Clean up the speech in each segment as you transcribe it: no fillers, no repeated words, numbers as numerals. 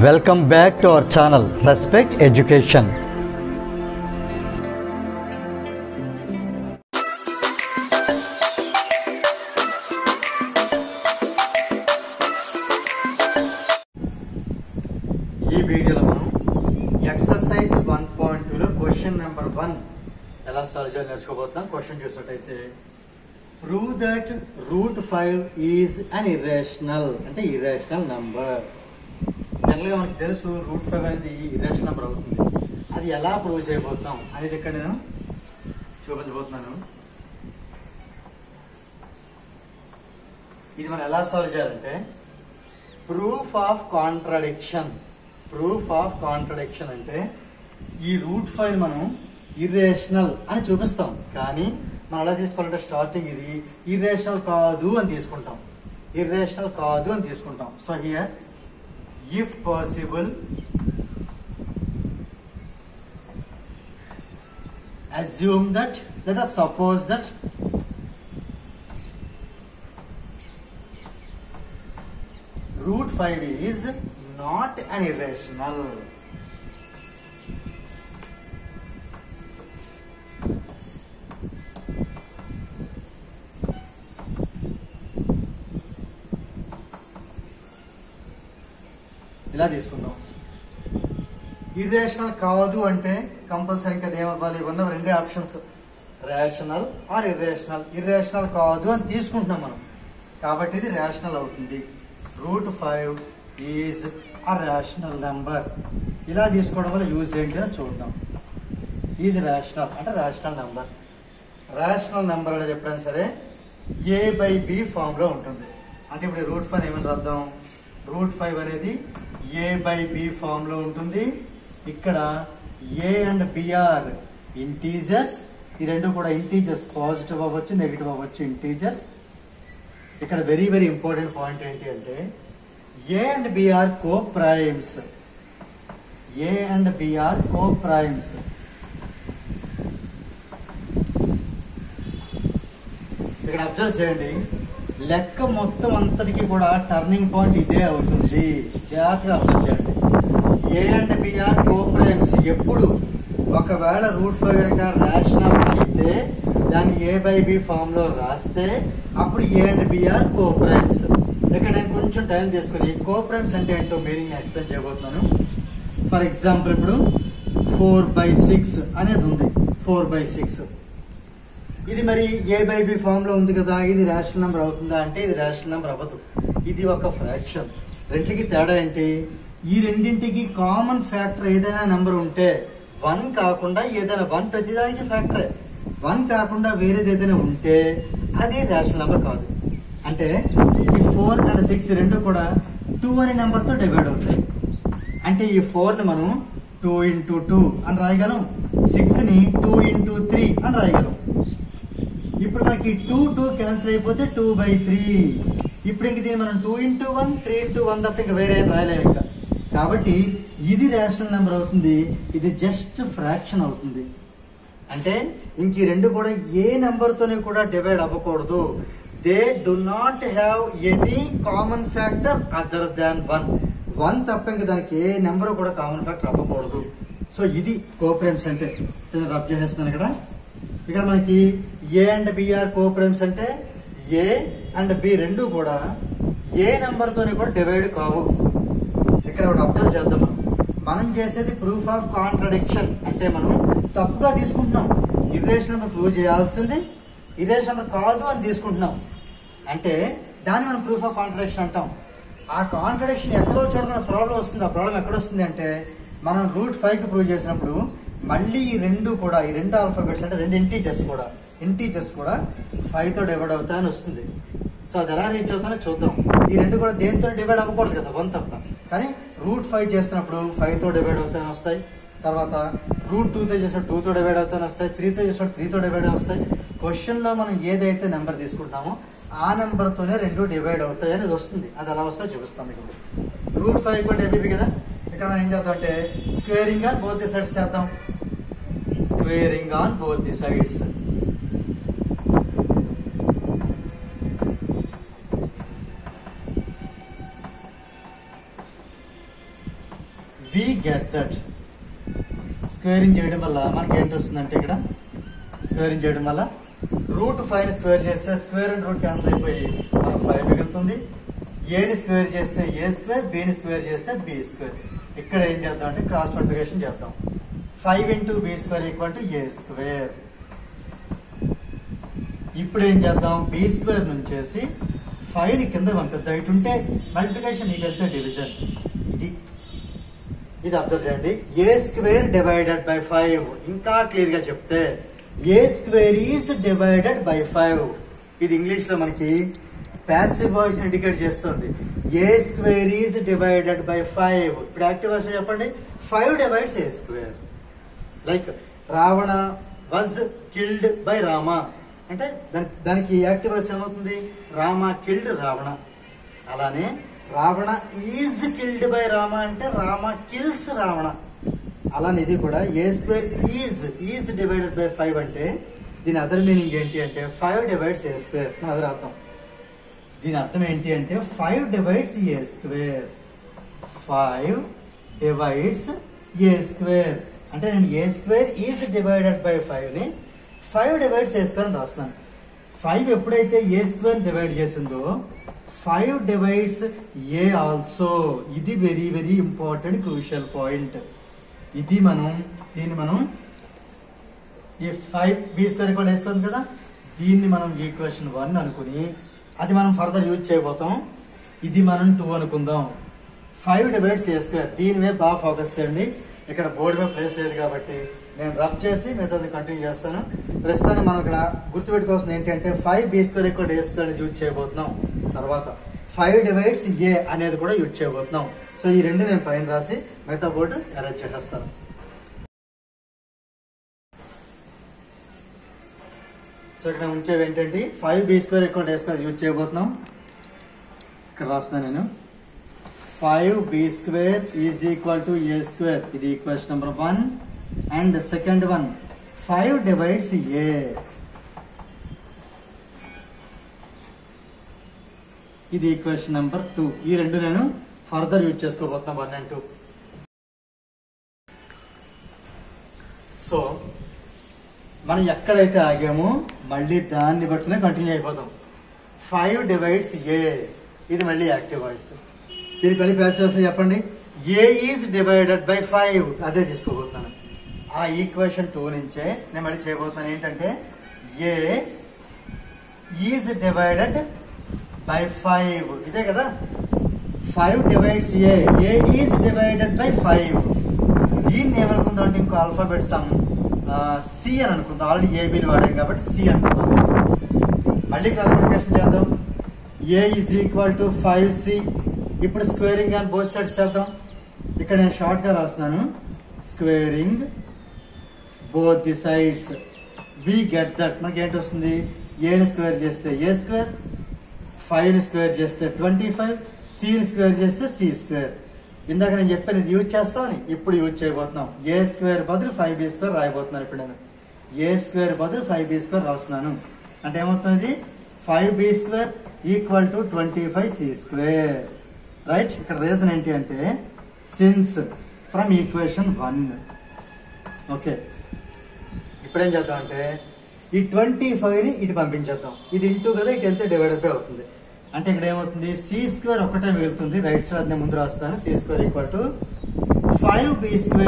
Welcome back to our channel Respect Education. ఈ వీడియోలో మనం ఎక్సర్సైజ్ 1.2 లో క్వశ్చన్ నెంబర్ 1 ఎలా సాల్వ్ చేయాలో నేర్చుకోబోతున్నాం. క్వశ్చన్ చూసినట్టయితే prove that √5 is an irrational అంటే ఇర్రేషనల్ నంబర్. జనరల్ గా మనకి తెలుసు √5 అనేది ఇర్రేషనల్ నెంబర్ అవుతుంది. అది ఎలా ప్రూవ్ చేయబోతున్నాం అనేది ఇక్కడ నేను చూపించబోతున్నాను. ఇది మనం ఎలా సాల్వ్ చేయాలంటే ప్రూఫ్ ఆఫ్ కాంట్రడిక్షన్ అంటే ఈ √5 మనం ఇర్రేషనల్ అని చూపిస్తాం, కానీ మనం ఎలా తీసుకోవాలంటే స్టార్టింగ్ ఇది ఇర్రేషనల్ కాదు అని తీసుకుంటాం. So here if possible assume that, let us suppose that √5 is not an irrational. ఇలా తీసుకుందాం. ఇర్రేషనల్ కాదు అంటే కంపల్సరీ ఇంకా ఏమవ్వాలి, ఉన్న రెండే options rational or irrational. Irrational కాదు అని తీసుకుంటున్నాం మనం, కాబట్టి ఇది రేషనల్ అవుతుంది. √5 ఈజ్ అ రేషనల్ నెంబర్. ఇలా తీసుకోవడం వల్ల యూజ్ ఏంటి అని చూద్దాం. ఈజ్ రేషనల్ అంటే రేషనల్ నెంబర్. రేషనల్ నెంబర్ అనేది ఎప్పుడైనా సరే A/B ఫామ్ లో ఉంటుంది. అంటే ఇప్పుడు √5 ఏమని రాద్దాం, √5 అనేది A/B ఫామ్ లో ఉంటుంది. ఇక్కడ A and B are integers. ఈ రెండు కూడా ఇంటీజర్స్, పాజిటివ్ అవ్వచ్చు నెగిటివ్ అవ్వచ్చు, ఇంటీజర్స్. ఇక్కడ వెరీ వెరీ ఇంపార్టెంట్ పాయింట్ ఏంటి అంటే A and B are coprimes. ఇక్కడ అబ్జర్వ్ చేయండి, లెక్క మొత్తం అంతటికి కూడా టర్నింగ్ పాయింట్ ఇదే అవుతుంది. జాగ్రత్తగా అబ్జర్వ్ చేయండి. A and B are coprimes. ఎప్పుడు ఒకవేళ √5 కనుక రేషనల్ అయితే దాన్ని A/B ఫామ్ లో రాస్తే అప్పుడు A and B are coprimes. ఇక్కడ నేను కొంచెం టైం తీసుకుని కోప్రైమ్స్ అంటే ఏంటో మీనింగ్ ఎక్స్ప్లెయిన్ చేయబోతున్నాను. ఫర్ ఎగ్జాంపుల్ ఇప్పుడు 4/6 అనేది ఉంది. 4/6 ఇది మరి A/B ఫామ్ లో ఉంది కదా, ఇది రేషనల్ నెంబర్ అవుతుందా అంటే ఇది రేషనల్ నెంబర్ అవ్వదు. ఇది ఒక ఫ్రాక్షన్. రెండింటికి తేడా ఏంటి, ఈ రెండింటికి కామన్ ఫ్యాక్టర్ ఏదైనా నెంబర్ ఉంటే 1 కాకుండా ఏదైనా 1 ప్రతిదానికి ఫ్యాక్టరే. 1 కాకుండా వేరేది ఏదైనా ఉంటే అది రేషనల్ నెంబర్ కాదు. అంటే ఈ 4 అండ్ 6 రెండు కూడా 2 అనే నెంబర్ తో డివైడ్ అవుతాయి. అంటే ఈ 4 ని మనం 2 × 2 అని రాయగలం, 6 ని 2 × 3 అని రాయగలం. ఇప్పుడు మనకి 2 క్యాన్సిల్ అయిపోతే 2/3. ఇప్పుడు ఇంక దీన్ని మనం 2 × 1 3 × 1 తప్ప ఇంకా వేరే ఏం రాయలేము ఇంకా. కాబట్టి ఇది రేషనల్ నెంబర్ అవుతుంది, ఇది జస్ట్ ఫ్రాక్షన్ అవుతుంది. అంటే ఇంక ఈ రెండు కూడా ఏ నెంబర్ తోనే కూడా డివైడ్ అవ్వకూడదు. They do not have any common factor other than 1. 1 తప్ప ఇంక దానికి ఏ నెంబర్ కూడా కామన్ ఫ్యాక్టర్ అవ్వకూడదు. సో ఇది కోప్రైమ్స్ అంటే. రబ్ చేసేస్తున్నాను ఇక్కడ మనకి A and B are coprimes అంటే A అండ్ B రెండు కూడా ఏ నెంబర్ తోనే కూడా డివైడ్ కావు. ఇక్కడ ఒకటి అబ్జర్వ్ చేద్దాం. మనం చేసేది ప్రూఫ్ ఆఫ్ కాంట్రడిక్షన్ అంటే మనం తప్పుగా తీసుకుంటున్నాం. ఇర్రేషనల్ ప్రూవ్ చేయాల్సింది ఇర్రేషనల్ కాదు అని తీసుకుంటున్నాం. అంటే దాన్ని మనం ప్రూఫ్ ఆఫ్ కాంట్రడిక్షన్ అంటాం. ఆ కాంట్రడిక్షన్ ఎక్కడో చోట మన ప్రాబ్లం వస్తుంది. ఆ ప్రాబ్లం ఎక్కడ వస్తుంది అంటే మనం √5 కి ప్రూవ్ చేసినప్పుడు మళ్ళీ ఈ రెండు ఆల్ఫాబెట్స్ అంటే రెండు ఇంటీజర్స్ కూడా 5 తో డివైడ్ అవుతాయని వస్తుంది. సో అది ఎలా రీచ్ అవుతానో చూద్దాం. ఈ రెండు కూడా దేంతో డివైడ్ అవ్వకూడదు కదా, 1 తప్ప. కానీ √5 చేసినప్పుడు 5 తో డివైడ్ అవుతాయని వస్తాయి. తర్వాత √2 తో చేసినప్పుడు 2 తో డివైడ్ అవుతాయని వస్తాయి. 3 తో చేసినప్పుడు 3 తో డివైడ్ వస్తాయి. క్వశ్చన్ లో మనం ఏదైతే నెంబర్ తీసుకుంటామో ఆ నెంబర్ తోనే రెండు డివైడ్ అవుతాయి అనేది వస్తుంది. అది ఎలా వస్తుందో చూపిస్తాం మీకు. √5 = AB కదా. ఇక్కడ మనం ఏం చేద్దాం అంటే squaring on both the sides చేద్దాం. We get that. స్క్వేరింగ్ చేయడం వల్ల మనకి ఏంటి వస్తుందంటే ఇక్కడ స్క్వేరింగ్ చేయడం వల్ల √5 స్క్వేర్ చేస్తే స్క్వేర్ అండ్ రూట్ క్యాన్సిల్ అయిపోయి మనకు 5 మిగులుతుంది. ఏని స్క్వేర్ చేస్తే ఏ స్క్వేర్, బిని స్క్వేర్ చేస్తే బి స్క్వేర్. ఇక్కడ ఏం చేద్దాం అంటే క్రాస్ మల్టిప్లికేషన్ చేద్దాం. 5 × b² = a స్క్వేర్. ఇప్పుడు ఏం చేద్దాం, బి స్క్వేర్ నుంచేసి 5ని కింద పంపిద్దాం. ఇటు ఉంటే మల్టిప్లికేషన్, ఇటు వెళ్తే డివిజన్. ఇది అబ్జర్వ్ చేయండి. ఏ స్క్వేర్ డివైడెడ్ బై 5. ఇంకా క్లియర్ గా చెప్తే ఏ స్క్వేర్ ఈజ్ డివైడెడ్ బై 5. ఇది ఇంగ్లీష్ లో మనకి ప్యాసివ్ వాయిస్ ఇండికేట్ చేస్తుంది. ఏ స్క్వేర్ ఈజ్ డివైడెడ్ బై 5. ఇప్పుడు యాక్టివ్ వాయిస్ చెప్పండి. 5 divides A square. Like Ravana was killed by Rama అంటే దానికి యాక్టివ్ వాయిస్ ఏమవుతుంది, రామ కిల్డ్ రావణ. అలానే Ravana is killed by Rama అంటే రామ కిల్స్ రావణ. అలానే ఇది కూడా ఏ స్క్వేర్ ఈజ్ డివైడెడ్ బై 5 అంటే దీని అదర్ మీనింగ్ ఏంటి అంటే 5 డివైడ్స్ ఏ స్క్వేర్. అదర్ అర్థం. దీని అర్థం ఏంటి అంటే 5 డివైడ్స్ ఏ స్క్వేర్. 5 డివైడ్స్ ఏ స్క్వేర్ అంటే నేను ఏ స్క్వేర్ ఈజ్ డివైడెడ్ బై 5ని 5 డివైడ్స్ ఏ స్క్వేర్ అని రాస్తున్నాను. 5 ఎప్పుడైతే ఏ స్క్వేర్ డివైడ్ చేసిందో 5 డివైడ్స్ ఏ ఆల్సో. ఇది very very important crucial point. ఇది దీన్ని మనం ఈ 5b² వేసుకోండి కదా, దీన్ని మనం ఈక్వేషన్ 1 అనుకుని అది మనం ఫర్దర్ యూజ్ చేయబోతాం. ఇది మనం 2 అనుకుందాం. 5 డివైడ్స్ ఏ స్క్వేర్. దీని మీద బాగా ఫోకస్ చేయండి. ఇక్కడ బోర్డు మీద ప్లేస్ లేదు కాబట్టి నేను రబ్ చేసి మిగతాది కంటిన్యూ చేస్తాను. ప్రస్తుతానికి మనం ఇక్కడ గుర్తుపెట్టుకోవాల్సింది ఏంటంటే 5b² a² యూజ్ చేయబోతున్నాం. తర్వాత 5 డివైడ్స్ ఏ అనేది కూడా యూజ్ చేయబోతున్నాం. సో ఈ రెండు నేను పైన రాసి మిగతా బోర్డు అరేంజ్ చేసేస్తాను. సో ఇక్కడ ఉంచేవి ఏంటంటే 5b² a² యూజ్ చేయబోతున్నాం. ఇక్కడ రాస్తున్నాను నేను 5b² = a². ఇది equation number 1. And second one 5 divides a. ఇది ఈక్వేషన్ నెంబర్ 2. ఈ రెండు నేను ఫర్దర్ యూజ్ చేసుకోబోతున్నాను 1 and 2. సో మనం ఎక్కడైతే ఆగామో మళ్ళీ దాన్ని బట్టునే కంటిన్యూ అయిపోతాం. 5 డివైడ్స్ ఏ. ఇది మళ్ళీ యాక్టివ్ వాయిస్. దీనికి మళ్ళీ ప్యాసివ్ చెప్పండి. ఏ ఈజ్ డివైడెడ్ బై 5. అదే తీసుకోబోతున్నాను. ఆ ఈక్వేషన్ 2 నుంచే నేను మళ్ళీ చేయబోతున్నాను. ఏంటంటే ఏ ఈజ్ డివైడెడ్ బై 5. ఇదే కదా 5 divides A. A is divided by 5. దీన్ని ఏమనుకుందాం అంటే ఇంకో ఆల్ఫాబెట్ సమ్ సి అని అనుకుందాం. ఆల్రెడీ ఏబీని వాడాం కాబట్టి సి అనుకుందాం. మళ్ళీ క్రాస్ మల్టిప్లికేషన్ చేద్దాం. ఏ ఈజ్ ఈక్వల్ టు 5c. ఇప్పుడు స్క్వేరింగ్ అండ్ బోత్ సైడ్స్ చేద్దాం. ఇక్కడ నేను షార్ట్ గా రాస్తున్నాను. Squaring both the sides we get that. మనకి ఏంటి వస్తుంది, ఏని స్క్వేర్ చేస్తే ఏ స్క్వేర్, 5ని స్క్వేర్ చేస్తే 25, సిని స్క్వేర్ చేస్తే c². ఇందాక నేను చెప్పాను ఇది యూజ్ చేస్తామని, ఇప్పుడు యూజ్ చేయబోతున్నాం. a² బదులు 5b² రాయబోతున్నాను. ఇప్పుడు నేను a² బదులు 5b² రాస్తున్నాను. అంటే ఏమవుతుంది, 5b² = 25c². రైట్. ఇక్కడ రీజన్ ఏంటి అంటే సిన్స్ ఫ్రమ్ ఈక్వేషన్ 1. ఓకే. ఇప్పుడేం చేద్దాం అంటే ఈ 25ని ఇటు పంపించేద్దాం. ఇది ఇంటూ కదా, ఇటు వెళ్తే డివైడెడ్ బై అవుతుంది. అంటే ఇక్కడ ఏమవుతుంది, c² ఒకటే మిగులుతుంది. రైట్ సైడ్ నేను ముందు రాస్తాను. c² = 5b²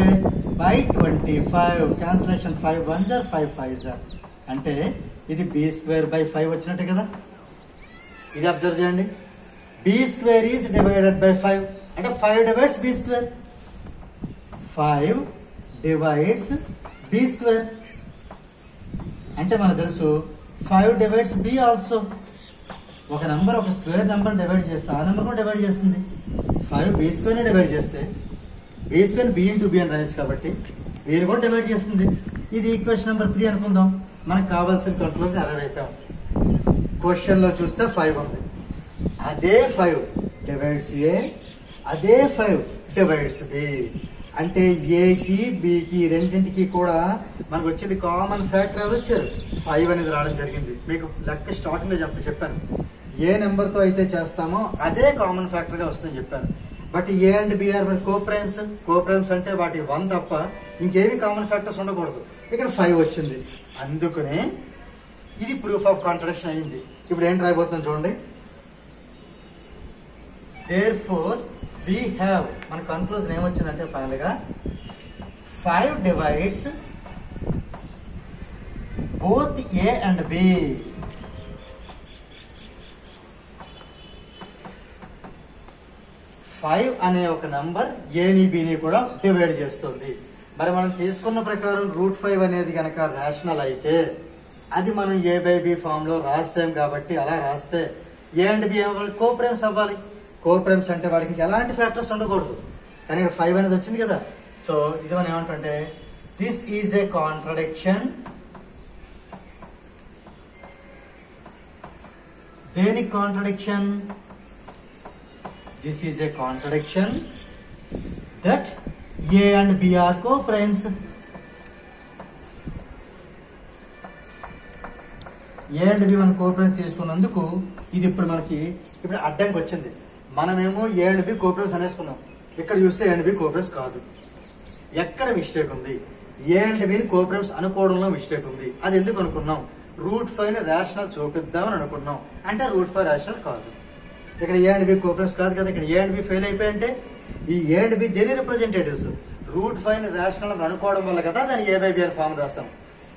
/ 25. Cancellation 5 1s are 5 5s are. అంటే ఇది b² / 5 వచ్చినట్టే కదా. ఇది అబ్జర్వ్ చేయండి. b² ఈజ్ డివైడెడ్ బై 5 అంటే 5 డివైడ్స్ b². 5 divides b². అంటే మనకు తెలుసు 5 డివైడ్స్ b ఆల్సో. ఒక నెంబర్ ఒక స్క్వేర్ నెంబర్ డివైడ్ చేస్తే ఆ నెంబర్ కూడా డివైడ్ చేస్తుంది. 5b² డివైడ్ చేస్తే b² b × b అని రాయొచ్చు కాబట్టి b కూడా డివైడ్ చేస్తుంది. ఇది ఈక్వేషన్ నెంబర్ 3 అనుకుందాం. మనకు కావాల్సిన కంక్లూజన్ అలర్ట్ అయిపోయాం. క్వశ్చన్ లో చూస్తే 5 ఉంది. అదే 5 డివైడ్స్ ఏ, అదే 5 డివైడ్స్ బి. అంటే ఏకి బికి రెండింటికి కూడా మనకు వచ్చింది కామన్ ఫ్యాక్టర్ ఎవరు వచ్చారు, 5 అనేది రావడం జరిగింది. మీకు లెక్క స్టార్టింగ్ లో చెప్పాను. ఏ నెంబర్ తో అయితే చేస్తామో అదే కామన్ ఫ్యాక్టర్ గా వస్తుందని చెప్పాను. But A and B are మరి కోప్రైమ్స్ అంటే వాటి 1 తప్ప ఇంకేవి కామన్ ఫ్యాక్టర్స్ ఉండకూడదు. ఇక్కడ 5 వచ్చింది, అందుకనే ఇది ప్రూఫ్ ఆఫ్ కాంట్రడిక్షన్ అయింది. ఇప్పుడు ఏంటి రాయబోతున్నాం చూడండి. therefore we have, మన కన్క్లూజన్ ఏమొచ్చిందంటే ఫైనల్ గా 5 divides both A and B. Five అనే ఒక నంబర్ ఏని బిని కూడా డివైడ్ చేస్తుంది. మరి మనం తీసుకున్న ప్రకారం √5 అనేది కనుక రేషనల్ అయితే అది మనం A/B ఫామ్ లో రాస్తాం కాబట్టి అలా రాస్తే ఏ అండ్ బి కోప్రైమ్స్ అవ్వాలి. కోప్రైమ్స్ అంటే వాడికి ఎలాంటి ఫ్యాక్టర్స్ ఉండకూడదు, కానీ ఇక్కడ 5 అనేది వచ్చింది కదా. సో ఇది మనం ఏమంటే దిస్ ఈజ్ ఏ కాంట్రడిక్షన్. దేనికి contradiction? This is a contradiction that A and B are co-primes. A and B మన co-primes తీసుకున్నందుకు ఇది ఇప్పుడు మనకి ఇప్పుడు అడ్డంకి వచ్చింది. మనమేమో A and B co-primes అనేసుకున్నాం, ఇక్కడ చూస్తే A and B co-primes కాదు. ఎక్కడ మిస్టేక్ ఉంది? A and B co-primes అనుకోవడంలో మిస్టేక్ ఉంది. అది ఎందుకు అనుకున్నాం? √5 ని రేషనల్ చూపిద్దామని అనుకున్నాం, అంటే √5 రేషనల్ కాదు. ఇక్కడ ఏ అండ్ బి కోప్రైమ్స్ కాదు కదా. ఇక్కడ ఏ అండ్ బి ఫెయిల్ అయిపోయింటే ఈ ఏ అండ్ బి దేని రిప్రజెంటేటివ్స్? √5 ని రేషనల్ అనుకోవడం వల్ల కదా దాన్ని A/B అని ఫామ్ రాస్తాం.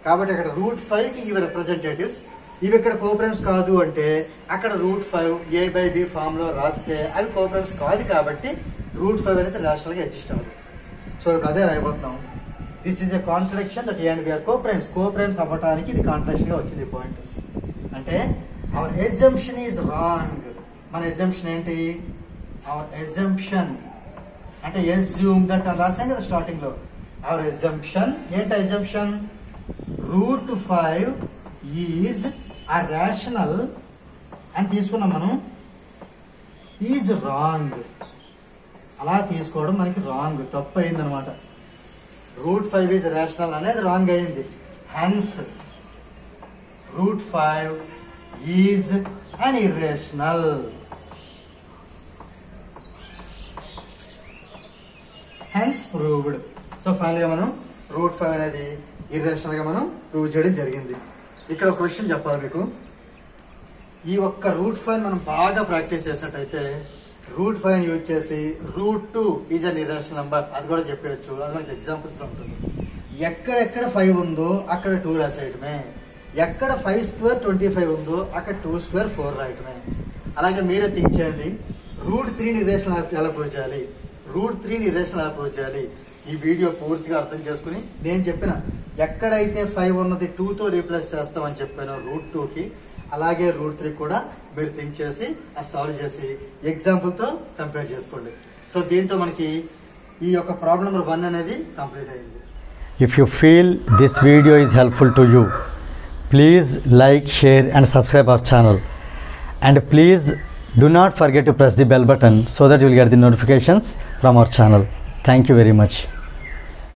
కాబట్టి ఇక్కడ √5 కి ఇవి రిప్రజెంటేటివ్స్, ఇవి ఇక్కడ కోప్రైమ్స్ కాదు అంటే అక్కడ √5 A/B ఫామ్ లో రాస్తే అవి కోప్రైమ్స్ కాదు కాబట్టి √5 అనేది రేషనల్ గా అడ్జస్ట్ అవ్వదు. సో ఇప్పుడు అదే రాయబోతున్నాం. This is a contradiction that a and B are coprimes అవ్వడానికి ఇది కాంట్రడిక్షన్ గా వచ్చింది పాయింట్. అంటే అవర్ ఎజంప్షన్ ఈజ్ రాంగ్. మన ఎజంప్షన్ ఏంటి? అవర్ ఎజంప్షన్ అంటే ఎస్యూమ్ దట్ అని రాసాం కదా స్టార్టింగ్ లో. అవర్ ఎజంప్షన్ ఏంటి? ఎజంప్షన్ √5 ఈజ్ ఆ రేషనల్ అని తీసుకున్నాం మనం. ఈజ్ రాంగ్ అలా తీసుకోవడం మనకి రాంగ్, తప్పు అయింది అనమాట. √5 ఈజ్ రేషనల్ అనేది రాంగ్ అయింది. Hence √5 is an irrational. Hence proved. So final గా మనం √5 అనేది ఇర్రేషనల్ గా మనం ప్రూవ్ చేయడం జరిగింది. ఇక్కడ ఒక విషయం చెప్పాలి మీకు. ఈ ఒక్క √5 మనం బాగా ప్రాక్టీస్ చేసినట్టయితే √5 యూజ్ చేసి √2 ఈజ్ అన్ ఇర్రేషనల్ నంబర్ అది కూడా చెప్పవచ్చు. అది మనకి ఎగ్జాంపుల్స్ లో ఉంటుంది. ఎక్కడెక్కడ 5 ఉందో అక్కడ 2 రాసేయటమే, ఎక్కడ 5² 25 ఉందో అక్కడ 2² 4 రాయటమే. అలాగే మీరే థింక్ చేయండి, √3 ని ఇర్రేషనల్ ఎలా ప్రూవ్ చేయాలి, √3 ని ఇర్రేషనల్ ఎలా ప్రూవ్ చేయాలి. ఈ వీడియో పూర్తిగా అర్థం చేసుకుని నేను చెప్పిన ఎక్కడైతే 5 ఉన్నది 2 తో రీప్లేస్ చేస్తామని చెప్పాను √2 కి, అలాగే √3 కూడా మీరు థింక్ చేసి అది సాల్వ్ చేసి ఎగ్జాంపుల్ తో కంపేర్ చేసుకోండి. సో దీంతో మనకి ఈ యొక్క ప్రాబ్లం నెంబర్ 1 అనేది కంప్లీట్ అయింది. If you feel this video is helpful to you, please like, share and subscribe our channel, and please do not forget to press the bell button so that you will get the notifications from our channel. Thank you very much.